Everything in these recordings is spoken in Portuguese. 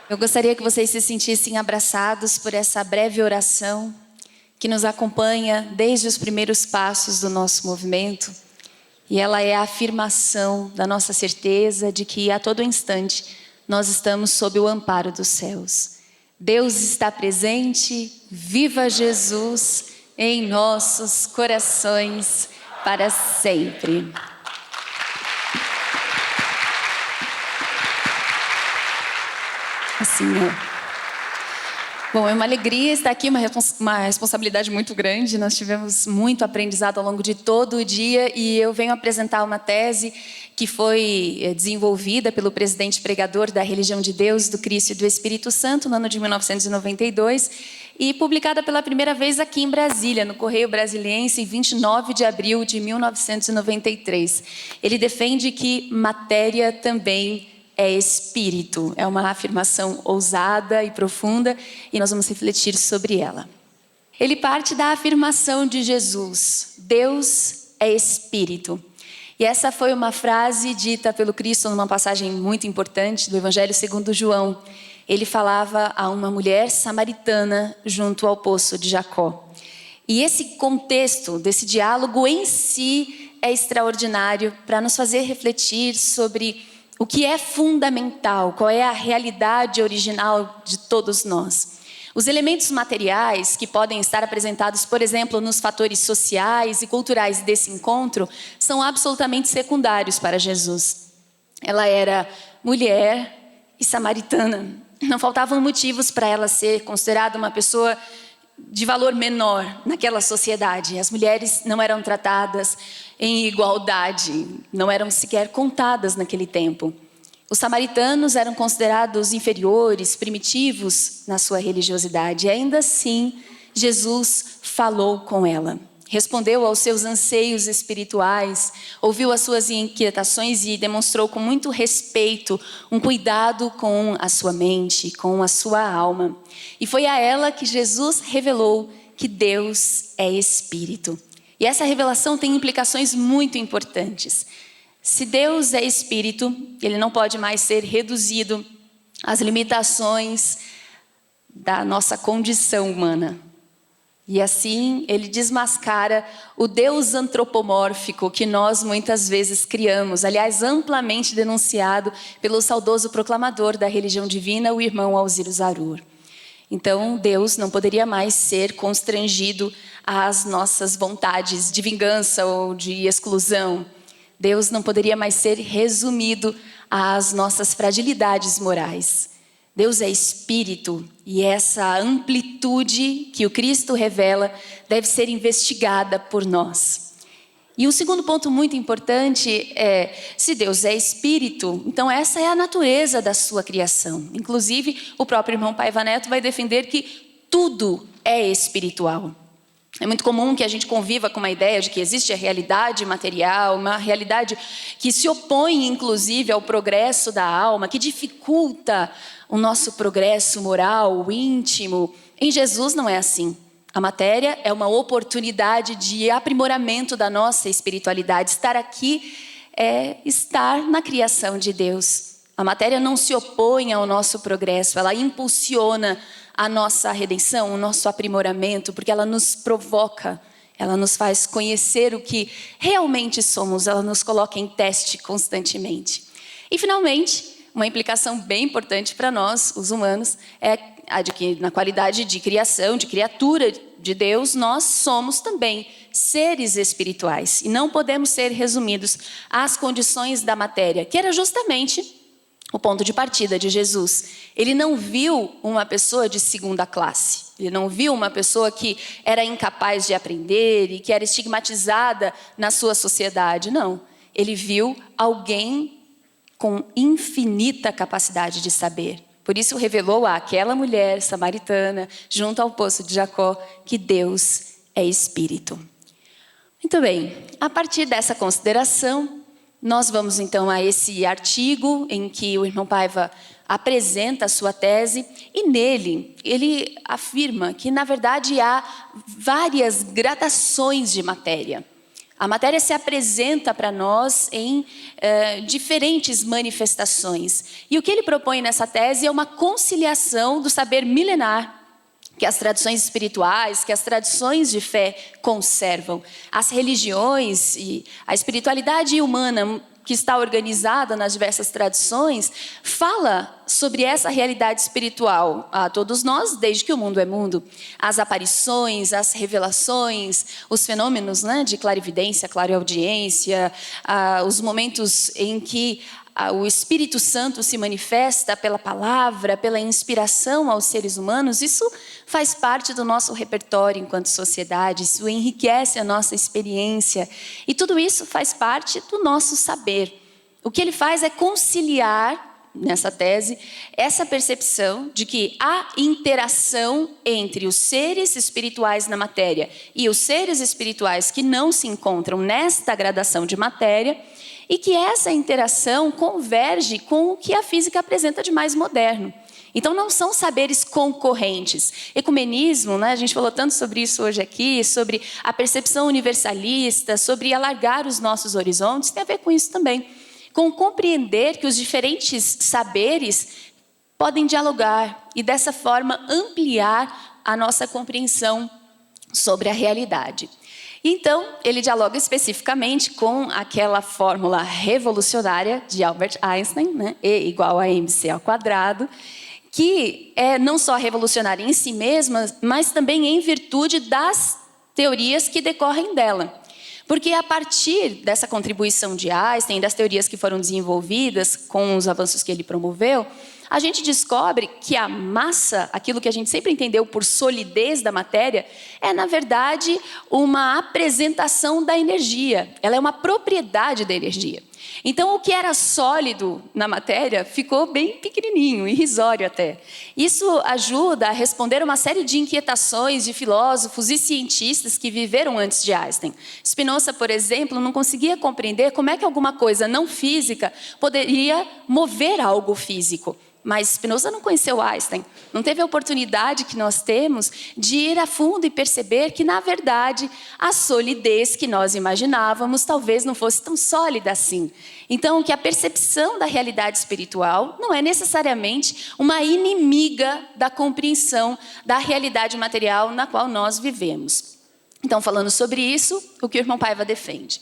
Eu gostaria que vocês se sentissem abraçados por essa breve oração que nos acompanha desde os primeiros passos do nosso movimento. E ela é a afirmação da nossa certeza de que a todo instante nós estamos sob o amparo dos céus. Deus está presente, viva Jesus em nossos corações para sempre. Assim, Bom, é uma alegria estar aqui, uma responsabilidade muito grande. Nós tivemos muito aprendizado ao longo de todo o dia e eu venho apresentar uma tese que foi desenvolvida pelo presidente pregador da Religião de Deus, do Cristo e do Espírito Santo no ano de 1992 e publicada pela primeira vez aqui em Brasília, no Correio Brasiliense, em 29 de abril de 1993. Ele defende que matéria também é espírito. É uma afirmação ousada e profunda e nós vamos refletir sobre ela. Ele parte da afirmação de Jesus: Deus é espírito. E essa foi uma frase dita pelo Cristo numa passagem muito importante do Evangelho segundo João. Ele falava a uma mulher samaritana junto ao poço de Jacó. E esse contexto desse diálogo em si é extraordinário para nos fazer refletir sobre o que é fundamental, qual é a realidade original de todos nós. Os elementos materiais que podem estar apresentados, por exemplo, nos fatores sociais e culturais desse encontro, são absolutamente secundários para Jesus. Ela era mulher e samaritana. Não faltavam motivos para ela ser considerada uma pessoa de valor menor naquela sociedade. As mulheres não eram tratadas em igualdade, não eram sequer contadas naquele tempo. Os samaritanos eram considerados inferiores, primitivos na sua religiosidade. E ainda assim, Jesus falou com ela. Respondeu aos seus anseios espirituais, ouviu as suas inquietações e demonstrou com muito respeito um cuidado com a sua mente, com a sua alma. E foi a ela que Jesus revelou que Deus é espírito. E essa revelação tem implicações muito importantes. Se Deus é espírito, ele não pode mais ser reduzido às limitações da nossa condição humana. E assim ele desmascara o Deus antropomórfico que nós muitas vezes criamos, aliás, amplamente denunciado pelo saudoso proclamador da religião divina, o irmão Alziro Zarur. Então, Deus não poderia mais ser constrangido às nossas vontades de vingança ou de exclusão. Deus não poderia mais ser resumido às nossas fragilidades morais. Deus é espírito e essa amplitude que o Cristo revela deve ser investigada por nós. E um segundo ponto muito importante é, se Deus é espírito, então essa é a natureza da sua criação. Inclusive, o próprio irmão Paiva Neto vai defender que tudo é espiritual. É muito comum que a gente conviva com uma ideia de que existe a realidade material, uma realidade que se opõe, inclusive, ao progresso da alma, que dificulta o nosso progresso moral, íntimo. Em Jesus não é assim. A matéria é uma oportunidade de aprimoramento da nossa espiritualidade. Estar aqui é estar na criação de Deus. A matéria não se opõe ao nosso progresso, ela impulsiona a nossa redenção, o nosso aprimoramento, porque ela nos provoca, ela nos faz conhecer o que realmente somos, ela nos coloca em teste constantemente. E finalmente, uma implicação bem importante para nós, os humanos, é a de que na qualidade de criação, de criatura de Deus, nós somos também seres espirituais e não podemos ser resumidos às condições da matéria, que era justamente o ponto de partida de Jesus. Ele não viu uma pessoa de segunda classe. Ele não viu uma pessoa que era incapaz de aprender e que era estigmatizada na sua sociedade. Não. Ele viu alguém com infinita capacidade de saber. Por isso revelou àquela mulher samaritana, junto ao poço de Jacó, que Deus é espírito. Muito bem. A partir dessa consideração, nós vamos então a esse artigo em que o irmão Paiva apresenta a sua tese e nele ele afirma que na verdade há várias gradações de matéria. A matéria se apresenta para nós em diferentes manifestações. E o que ele propõe nessa tese é uma conciliação do saber milenar que as tradições espirituais, que as tradições de fé conservam. As religiões e a espiritualidade humana que está organizada nas diversas tradições, fala sobre essa realidade espiritual a todos nós, desde que o mundo é mundo. As aparições, as revelações, os fenômenos, né, de clarividência, clareaudiência, os momentos em que o Espírito Santo se manifesta pela palavra, pela inspiração aos seres humanos, isso faz parte do nosso repertório enquanto sociedade, isso enriquece a nossa experiência. E tudo isso faz parte do nosso saber. O que ele faz é conciliar, nessa tese, essa percepção de que há interação entre os seres espirituais na matéria e os seres espirituais que não se encontram nesta gradação de matéria, e que essa interação converge com o que a física apresenta de mais moderno. Então não são saberes concorrentes. Ecumenismo, né, a gente falou tanto sobre isso hoje aqui, sobre a percepção universalista, sobre alargar os nossos horizontes, tem a ver com isso também. Com compreender que os diferentes saberes podem dialogar e dessa forma ampliar a nossa compreensão sobre a realidade. Então, ele dialoga especificamente com aquela fórmula revolucionária de Albert Einstein, né? E igual a mc², que é não só revolucionária em si mesma, mas também em virtude das teorias que decorrem dela. Porque a partir dessa contribuição de Einstein, das teorias que foram desenvolvidas com os avanços que ele promoveu, a gente descobre que a massa, aquilo que a gente sempre entendeu por solidez da matéria, é, na verdade, uma apresentação da energia. Ela é uma propriedade da energia. Então, o que era sólido na matéria ficou bem pequenininho, irrisório até. Isso ajuda a responder uma série de inquietações de filósofos e cientistas que viveram antes de Einstein. Spinoza, por exemplo, não conseguia compreender como é que alguma coisa não física poderia mover algo físico. Mas Spinoza não conheceu Einstein, não teve a oportunidade que nós temos de ir a fundo e perceber que, na verdade, a solidez que nós imaginávamos talvez não fosse tão sólida assim. Então, que a percepção da realidade espiritual não é necessariamente uma inimiga da compreensão da realidade material na qual nós vivemos. Então, falando sobre isso, o que o irmão Paiva defende.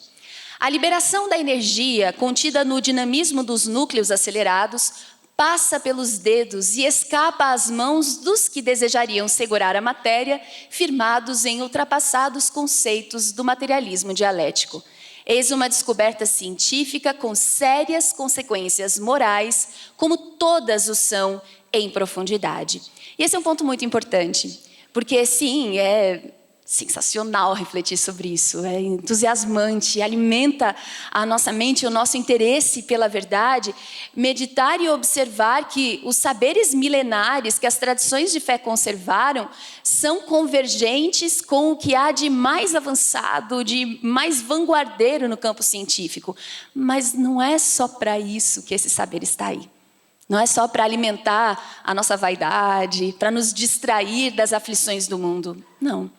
A liberação da energia contida no dinamismo dos núcleos acelerados passa pelos dedos e escapa às mãos dos que desejariam segurar a matéria, firmados em ultrapassados conceitos do materialismo dialético. Eis uma descoberta científica com sérias consequências morais, como todas o são em profundidade. E esse é um ponto muito importante, porque sim, é sensacional refletir sobre isso, é entusiasmante, alimenta a nossa mente, o nosso interesse pela verdade, meditar e observar que os saberes milenares que as tradições de fé conservaram são convergentes com o que há de mais avançado, de mais vanguardeiro no campo científico. Mas não é só para isso que esse saber está aí. Não é só para alimentar a nossa vaidade, para nos distrair das aflições do mundo. Não.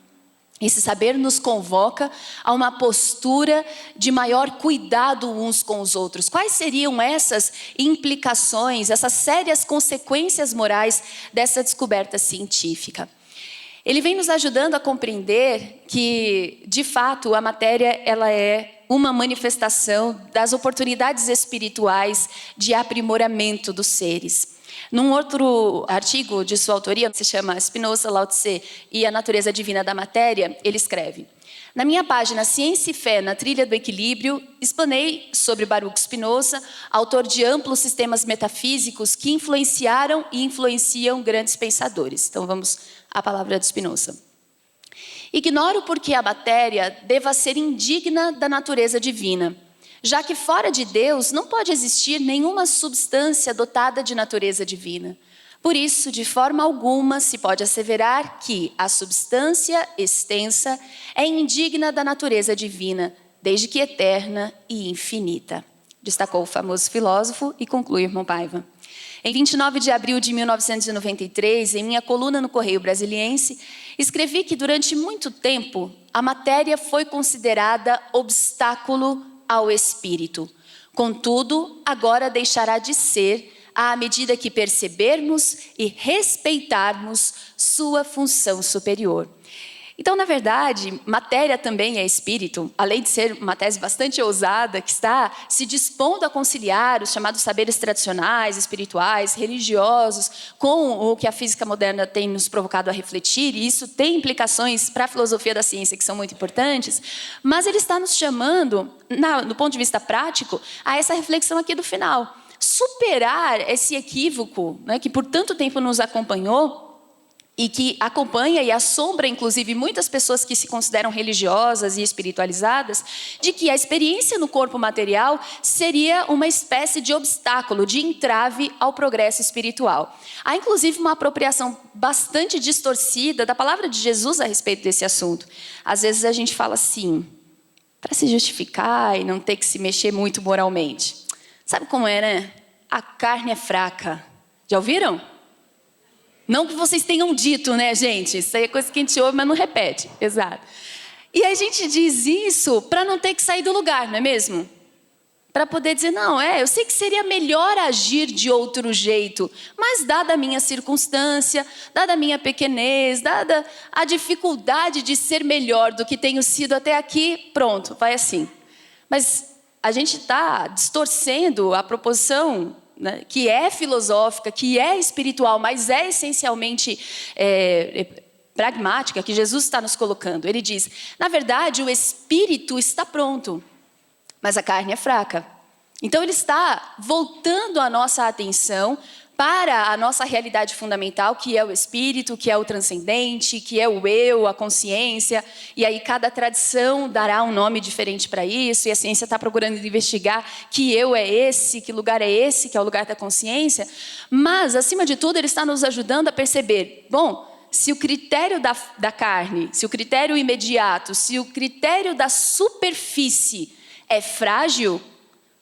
Esse saber nos convoca a uma postura de maior cuidado uns com os outros. Quais seriam essas implicações, essas sérias consequências morais dessa descoberta científica? Ele vem nos ajudando a compreender que, de fato, a matéria ela é uma manifestação das oportunidades espirituais de aprimoramento dos seres. Num outro artigo de sua autoria, se chama Spinoza, Lao Tse e a Natureza Divina da Matéria, ele escreve: na minha página Ciência e Fé na Trilha do Equilíbrio, explanei sobre Baruch Spinoza, autor de amplos sistemas metafísicos que influenciaram e influenciam grandes pensadores. Então vamos à palavra de Spinoza. Ignoro por que a matéria deva ser indigna da natureza divina, já que fora de Deus não pode existir nenhuma substância dotada de natureza divina. Por isso, de forma alguma, se pode asseverar que a substância extensa é indigna da natureza divina, desde que eterna e infinita. Destacou o famoso filósofo e conclui o irmão Paiva. Em 29 de abril de 1993, em minha coluna no Correio Brasiliense, escrevi que durante muito tempo a matéria foi considerada obstáculo ao espírito. Contudo, agora deixará de ser à medida que percebermos e respeitarmos sua função superior. Então, na verdade, matéria também é espírito, além de ser uma tese bastante ousada, que está se dispondo a conciliar os chamados saberes tradicionais, espirituais, religiosos, com o que a física moderna tem nos provocado a refletir, e isso tem implicações para a filosofia da ciência que são muito importantes, mas ele está nos chamando, do ponto de vista prático, a essa reflexão aqui do final. Superar esse equívoco, né, que por tanto tempo nos acompanhou, e que acompanha e assombra, inclusive, muitas pessoas que se consideram religiosas e espiritualizadas, de que a experiência no corpo material seria uma espécie de obstáculo, de entrave ao progresso espiritual. Há, inclusive, uma apropriação bastante distorcida da palavra de Jesus a respeito desse assunto. Às vezes a gente fala assim, para se justificar e não ter que se mexer muito moralmente. Sabe como é, né? A carne é fraca. Já ouviram? Não que vocês tenham dito, né, gente? Isso aí é coisa que a gente ouve, mas não repete. Exato. E a gente diz isso para não ter que sair do lugar, não é mesmo? Para poder dizer, não, eu sei que seria melhor agir de outro jeito, mas dada a minha circunstância, dada a minha pequenez, dada a dificuldade de ser melhor do que tenho sido até aqui, pronto, vai assim. Mas a gente está distorcendo a proposição, né, que é filosófica, que é espiritual, mas é essencialmente pragmática, que Jesus está nos colocando. Ele diz, na verdade, o espírito está pronto, mas a carne é fraca. Então ele está voltando a nossa atenção para a nossa realidade fundamental, que é o espírito, que é o transcendente, que é o eu, a consciência. E aí cada tradição dará um nome diferente para isso, e a ciência está procurando investigar que eu é esse, que lugar é esse, que é o lugar da consciência. Mas, acima de tudo, ele está nos ajudando a perceber, bom, se o critério da carne, se o critério imediato, se o critério da superfície é frágil,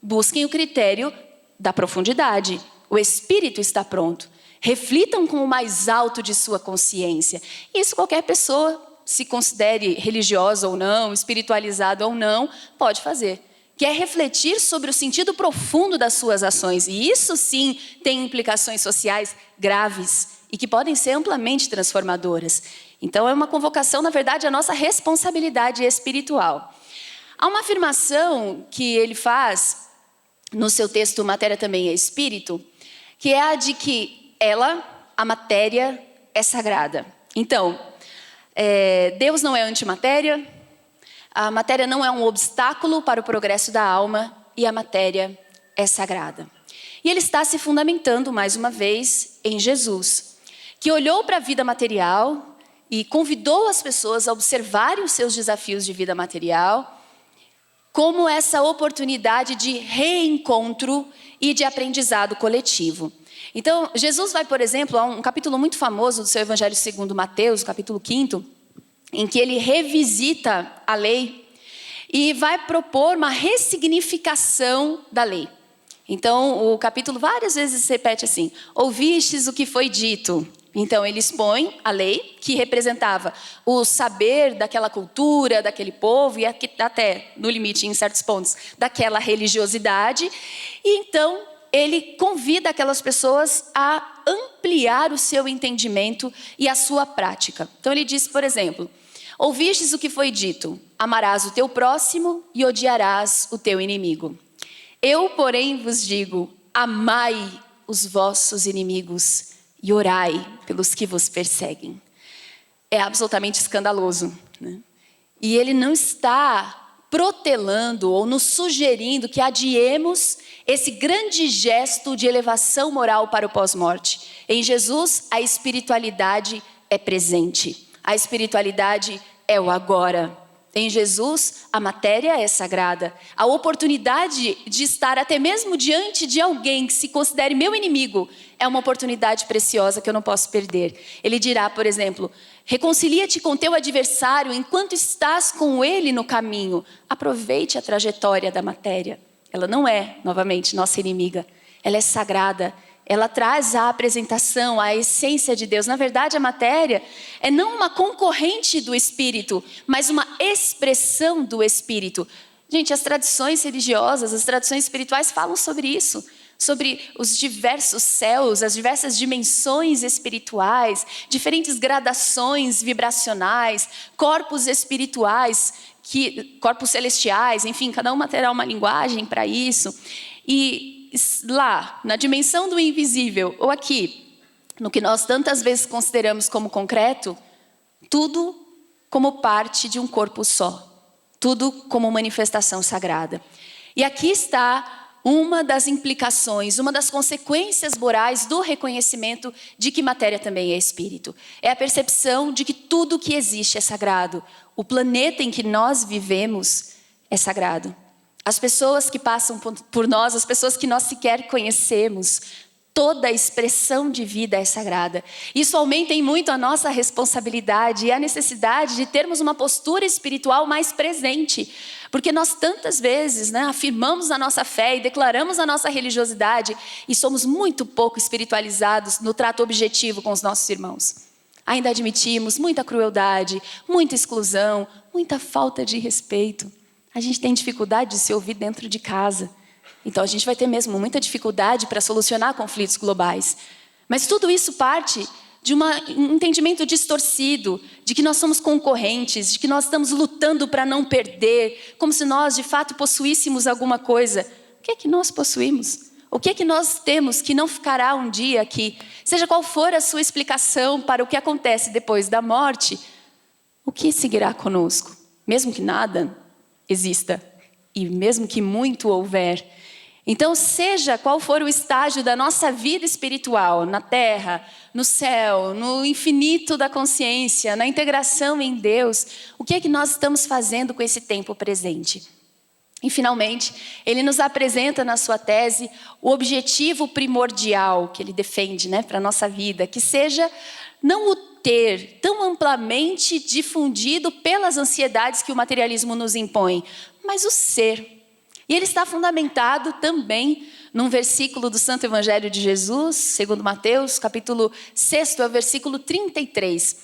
busquem o critério da profundidade. O espírito está pronto. Reflitam com o mais alto de sua consciência. Isso qualquer pessoa, se considere religiosa ou não, espiritualizada ou não, pode fazer. Que é refletir sobre o sentido profundo das suas ações. E isso sim tem implicações sociais graves e que podem ser amplamente transformadoras. Então é uma convocação, na verdade, à nossa responsabilidade espiritual. Há uma afirmação que ele faz no seu texto Matéria Também é Espírito, que é a de que a matéria, é sagrada. Então, Deus não é antimatéria, a matéria não é um obstáculo para o progresso da alma e a matéria é sagrada. E ele está se fundamentando, mais uma vez, em Jesus, que olhou para a vida material e convidou as pessoas a observarem os seus desafios de vida material como essa oportunidade de reencontro e de aprendizado coletivo. Então, Jesus vai, por exemplo, a um capítulo muito famoso do seu Evangelho segundo Mateus, capítulo 5º, em que ele revisita a lei e vai propor uma ressignificação da lei. Então, o capítulo várias vezes se repete assim, ouvistes o que foi dito. Então, ele expõe a lei, que representava o saber daquela cultura, daquele povo, e até, no limite, em certos pontos, daquela religiosidade. E então, ele convida aquelas pessoas a ampliar o seu entendimento e a sua prática. Então, ele diz, por exemplo, ouvistes o que foi dito, amarás o teu próximo e odiarás o teu inimigo. Eu, porém, vos digo, amai os vossos inimigos e orai pelos que vos perseguem. É absolutamente escandaloso, né? E ele não está protelando ou nos sugerindo que adiemos esse grande gesto de elevação moral para o pós-morte. Em Jesus, a espiritualidade é presente. A espiritualidade é o agora. Em Jesus, a matéria é sagrada. A oportunidade de estar até mesmo diante de alguém que se considere meu inimigo é uma oportunidade preciosa que eu não posso perder. Ele dirá, por exemplo, reconcilia-te com teu adversário enquanto estás com ele no caminho. Aproveite a trajetória da matéria. Ela não é, novamente, nossa inimiga. Ela é sagrada. ela traz a apresentação, a essência de Deus. Na verdade, a matéria é não uma concorrente do Espírito, mas uma expressão do Espírito. Gente, as tradições religiosas, as tradições espirituais falam sobre isso. Sobre os diversos céus, as diversas dimensões espirituais, diferentes gradações vibracionais, corpos espirituais, corpos celestiais, enfim, cada uma terá uma linguagem para isso. E lá, na dimensão do invisível, ou aqui, no que nós tantas vezes consideramos como concreto, tudo como parte de um corpo só, tudo como manifestação sagrada. E aqui está uma das implicações, uma das consequências morais do reconhecimento de que matéria também é espírito. É a percepção de que tudo que existe é sagrado. O planeta em que nós vivemos é sagrado. As pessoas que passam por nós, as pessoas que nós sequer conhecemos, toda a expressão de vida é sagrada. Isso aumenta em muito a nossa responsabilidade e a necessidade de termos uma postura espiritual mais presente. Porque nós tantas vezes afirmamos a nossa fé e declaramos a nossa religiosidade e somos muito pouco espiritualizados no trato objetivo com os nossos irmãos. Ainda admitimos muita crueldade, muita exclusão, muita falta de respeito. A gente tem dificuldade de se ouvir dentro de casa. Então a gente vai ter mesmo muita dificuldade para solucionar conflitos globais. Mas tudo isso parte de um entendimento distorcido, de que nós somos concorrentes, de que nós estamos lutando para não perder, como se nós de fato possuíssemos alguma coisa. O que é que nós possuímos? O que é que nós temos que não ficará um dia aqui? Seja qual for a sua explicação para o que acontece depois da morte, o que seguirá conosco? Mesmo que nada exista, e mesmo que muito houver. Então, seja qual for o estágio da nossa vida espiritual, na terra, no céu, no infinito da consciência, na integração em Deus, o que é que nós estamos fazendo com esse tempo presente? E, finalmente, ele nos apresenta na sua tese o objetivo primordial que ele defende para a nossa vida, que seja não o ter tão amplamente difundido pelas ansiedades que o materialismo nos impõe, mas o ser. E ele está fundamentado também num versículo do Santo Evangelho de Jesus, segundo Mateus, capítulo 6, versículo 33.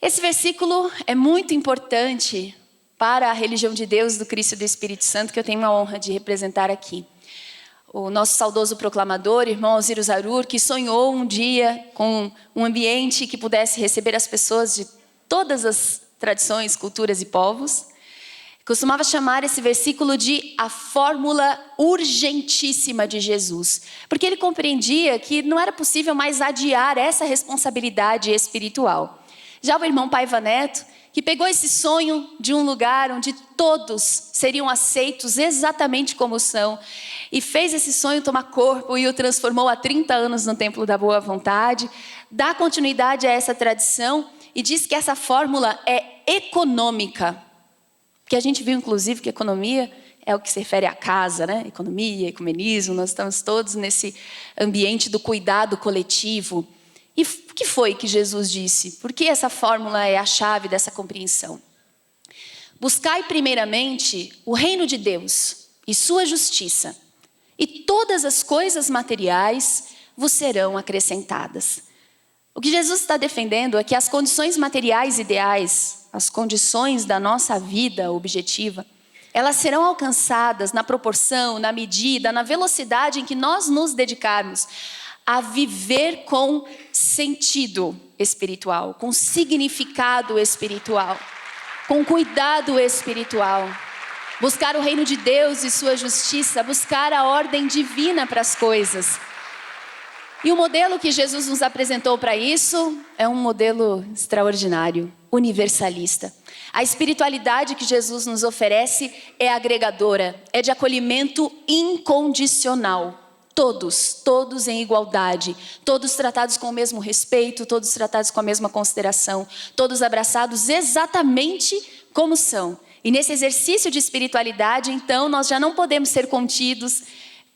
Esse versículo é muito importante para a religião de Deus, do Cristo e do Espírito Santo, que eu tenho a honra de representar aqui. O nosso saudoso proclamador, irmão Alziro Zarur, que sonhou um dia com um ambiente que pudesse receber as pessoas de todas as tradições, culturas e povos, costumava chamar esse versículo de a fórmula urgentíssima de Jesus. Porque ele compreendia que não era possível mais adiar essa responsabilidade espiritual. Já o irmão Paiva Neto, que pegou esse sonho de um lugar onde todos seriam aceitos exatamente como são, e fez esse sonho tomar corpo e o transformou há 30 anos no Templo da Boa Vontade, dá continuidade a essa tradição e diz que essa fórmula é econômica. Porque a gente viu, inclusive, que economia é o que se refere à casa, Economia, ecumenismo, nós estamos todos nesse ambiente do cuidado coletivo. E o que foi que Jesus disse? Por que essa fórmula é a chave dessa compreensão? Buscai primeiramente o reino de Deus e sua justiça, e todas as coisas materiais vos serão acrescentadas. O que Jesus está defendendo é que as condições materiais ideais, as condições da nossa vida objetiva, elas serão alcançadas na proporção, na medida, na velocidade em que nós nos dedicarmos a viver com sentido espiritual, com significado espiritual, com cuidado espiritual. Buscar o reino de Deus e sua justiça, buscar a ordem divina para as coisas. E o modelo que Jesus nos apresentou para isso é um modelo extraordinário, universalista. A espiritualidade que Jesus nos oferece é agregadora, é de acolhimento incondicional. Todos em igualdade, todos tratados com o mesmo respeito, todos tratados com a mesma consideração, todos abraçados exatamente como são. E nesse exercício de espiritualidade, então, nós já não podemos ser contidos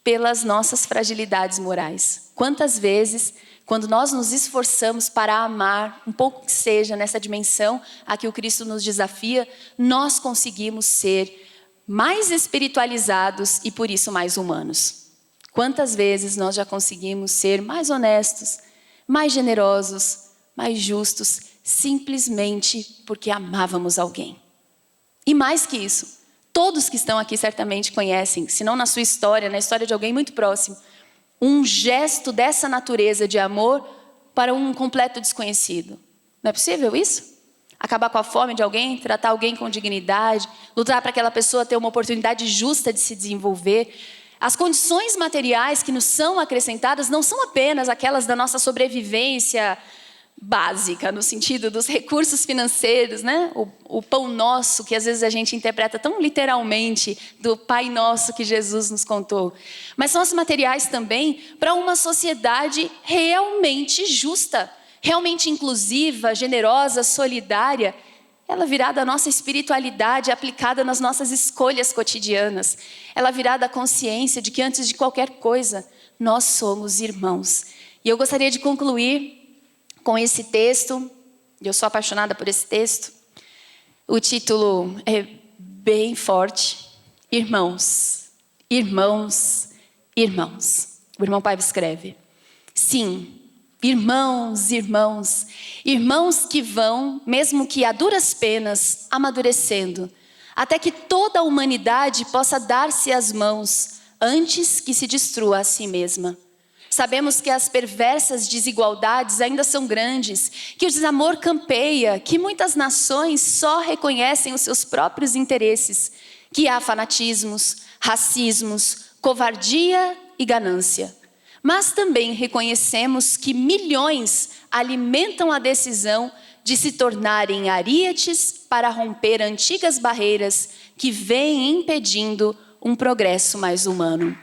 pelas nossas fragilidades morais. Quantas vezes, quando nós nos esforçamos para amar, um pouco que seja nessa dimensão a que o Cristo nos desafia, nós conseguimos ser mais espiritualizados e por isso mais humanos. Quantas vezes nós já conseguimos ser mais honestos, mais generosos, mais justos, simplesmente porque amávamos alguém? E mais que isso, todos que estão aqui certamente conhecem, se não na sua história, na história de alguém muito próximo, um gesto dessa natureza de amor para um completo desconhecido. Não é possível isso? Acabar com a fome de alguém, tratar alguém com dignidade, lutar para aquela pessoa ter uma oportunidade justa de se desenvolver. As condições materiais que nos são acrescentadas não são apenas aquelas da nossa sobrevivência básica, no sentido dos recursos financeiros, né? O pão nosso, que às vezes a gente interpreta tão literalmente, do Pai Nosso que Jesus nos contou. Mas são os materiais também para uma sociedade realmente justa, realmente inclusiva, generosa, solidária. Ela virá da nossa espiritualidade aplicada nas nossas escolhas cotidianas. Ela virá da consciência de que antes de qualquer coisa, nós somos irmãos. E eu gostaria de concluir com esse texto. Eu sou apaixonada por esse texto. O título é bem forte. Irmãos, irmãos, irmãos. O irmão Paiva escreve: sim, irmãos, irmãos, irmãos que vão, mesmo que a duras penas, amadurecendo, até que toda a humanidade possa dar-se as mãos antes que se destrua a si mesma. Sabemos que as perversas desigualdades ainda são grandes, que o desamor campeia, que muitas nações só reconhecem os seus próprios interesses, que há fanatismos, racismos, covardia e ganância. Mas também reconhecemos que milhões alimentam a decisão de se tornarem ariates para romper antigas barreiras que vêm impedindo um progresso mais humano.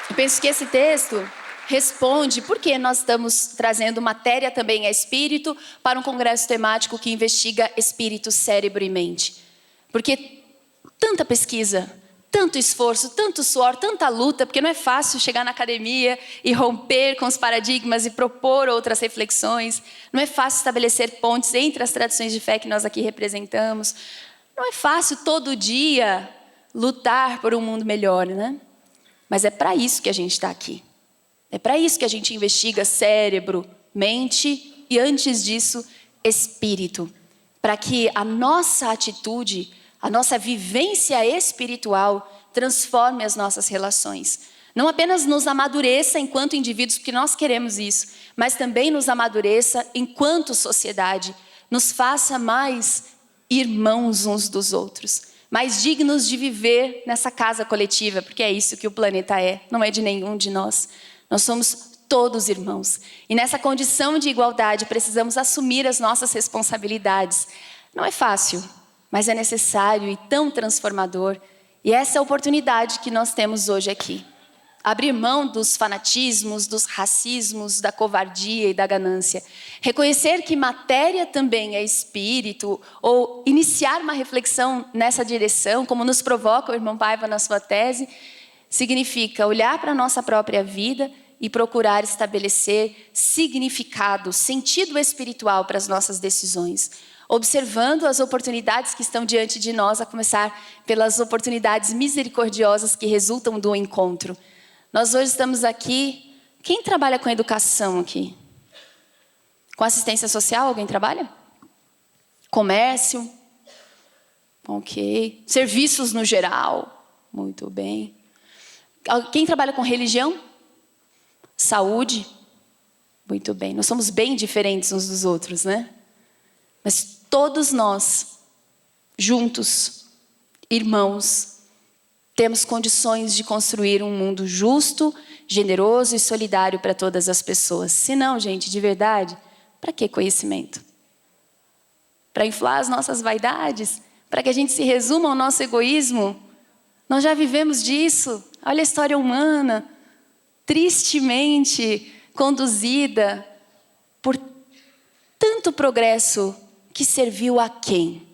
Eu penso que esse texto responde por que nós estamos trazendo matéria também a espírito para um congresso temático que investiga espírito, cérebro e mente. Porque tanta pesquisa, tanto esforço, tanto suor, tanta luta, porque não é fácil chegar na academia e romper com os paradigmas e propor outras reflexões. Não é fácil estabelecer pontes entre as tradições de fé que nós aqui representamos. Não é fácil todo dia lutar por um mundo melhor, né? Mas é para isso que a gente está aqui. É para isso que a gente investiga cérebro, mente e, antes disso, espírito. Para que a nossa atitude, a nossa vivência espiritual transforme as nossas relações. Não apenas nos amadureça enquanto indivíduos, porque nós queremos isso, mas também nos amadureça enquanto sociedade. Nos faça mais irmãos uns dos outros. Mais dignos de viver nessa casa coletiva, porque é isso que o planeta é, não é de nenhum de nós. Nós somos todos irmãos. E nessa condição de igualdade, precisamos assumir as nossas responsabilidades. Não é fácil, mas é necessário e tão transformador. E essa é a oportunidade que nós temos hoje aqui. Abrir mão dos fanatismos, dos racismos, da covardia e da ganância. Reconhecer que matéria também é espírito, ou iniciar uma reflexão nessa direção, como nos provoca o irmão Paiva na sua tese, significa olhar para a nossa própria vida e procurar estabelecer significado, sentido espiritual para as nossas decisões. Observando as oportunidades que estão diante de nós, a começar pelas oportunidades misericordiosas que resultam do encontro. Nós hoje estamos aqui. Quem trabalha com educação aqui? Com assistência social, alguém trabalha? Comércio? Ok. Serviços no geral? Muito bem. Quem trabalha com religião? Saúde? Muito bem. Nós somos bem diferentes uns dos outros, né? Mas todos nós, juntos, irmãos, temos condições de construir um mundo justo, generoso e solidário para todas as pessoas. Se não, gente, de verdade, para que conhecimento? Para inflar as nossas vaidades? Para que a gente se resuma ao nosso egoísmo? Nós já vivemos disso. Olha a história humana, tristemente conduzida por tanto progresso que serviu a quem?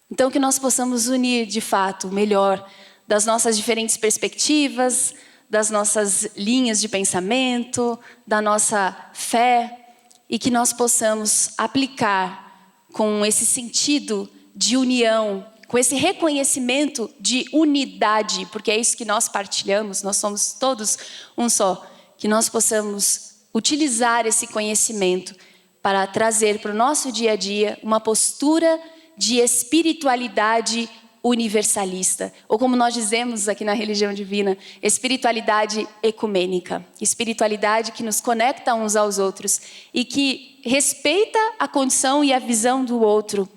Então, que nós possamos unir, de fato, melhor das nossas diferentes perspectivas, das nossas linhas de pensamento, da nossa fé, e que nós possamos aplicar com esse sentido de união, com esse reconhecimento de unidade, porque é isso que nós partilhamos, nós somos todos um só, que nós possamos utilizar esse conhecimento para trazer para o nosso dia a dia uma postura de espiritualidade universalista, ou como nós dizemos aqui na religião divina, espiritualidade ecumênica, espiritualidade que nos conecta uns aos outros e que respeita a condição e a visão do outro,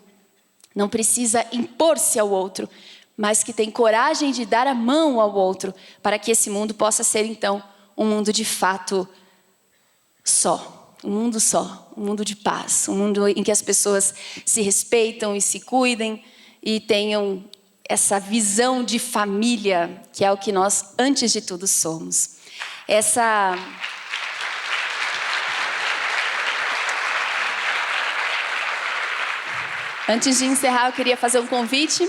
não precisa impor-se ao outro, mas que tem coragem de dar a mão ao outro, para que esse mundo possa ser então um mundo de fato só, um mundo de paz, um mundo em que as pessoas se respeitam e se cuidem e tenham essa visão de família, que é o que nós, antes de tudo, somos. Antes de encerrar, eu queria fazer um convite,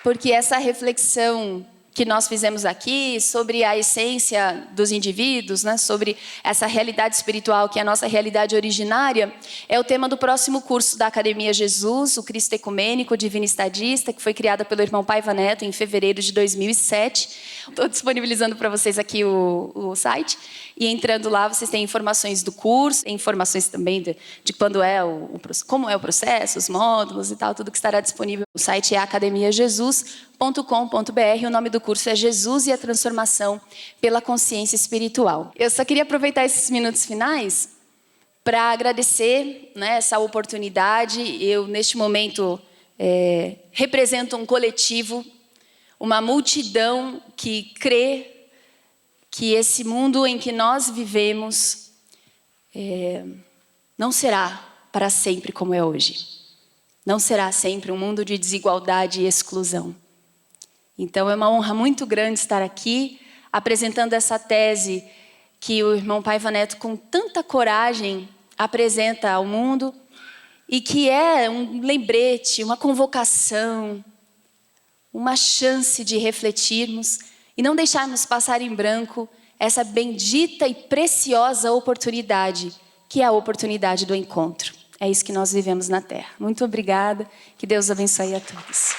porque essa reflexão que nós fizemos aqui sobre a essência dos indivíduos, né, sobre essa realidade espiritual que é a nossa realidade originária, é o tema do próximo curso da Academia Jesus, o Cristo Ecumênico, Divino Estadista, que foi criada pelo irmão Paiva Neto em fevereiro de 2007. Estou disponibilizando para vocês aqui o site, e entrando lá vocês têm informações do curso, informações também de quando é como é o processo, os módulos e tal, tudo que estará disponível. O site é academiajesus.com.br, o nome do curso é Jesus e a Transformação pela Consciência Espiritual. Eu só queria aproveitar esses minutos finais para agradecer, né, essa oportunidade. Eu, neste momento, represento um coletivo, uma multidão que crê que esse mundo em que nós vivemos não será para sempre como é hoje. Não será sempre um mundo de desigualdade e exclusão. Então é uma honra muito grande estar aqui apresentando essa tese que o irmão Paiva Neto, com tanta coragem, apresenta ao mundo e que é um lembrete, uma convocação, uma chance de refletirmos e não deixarmos passar em branco essa bendita e preciosa oportunidade, que é a oportunidade do encontro. É isso que nós vivemos na Terra. Muito obrigada, que Deus abençoe a todos.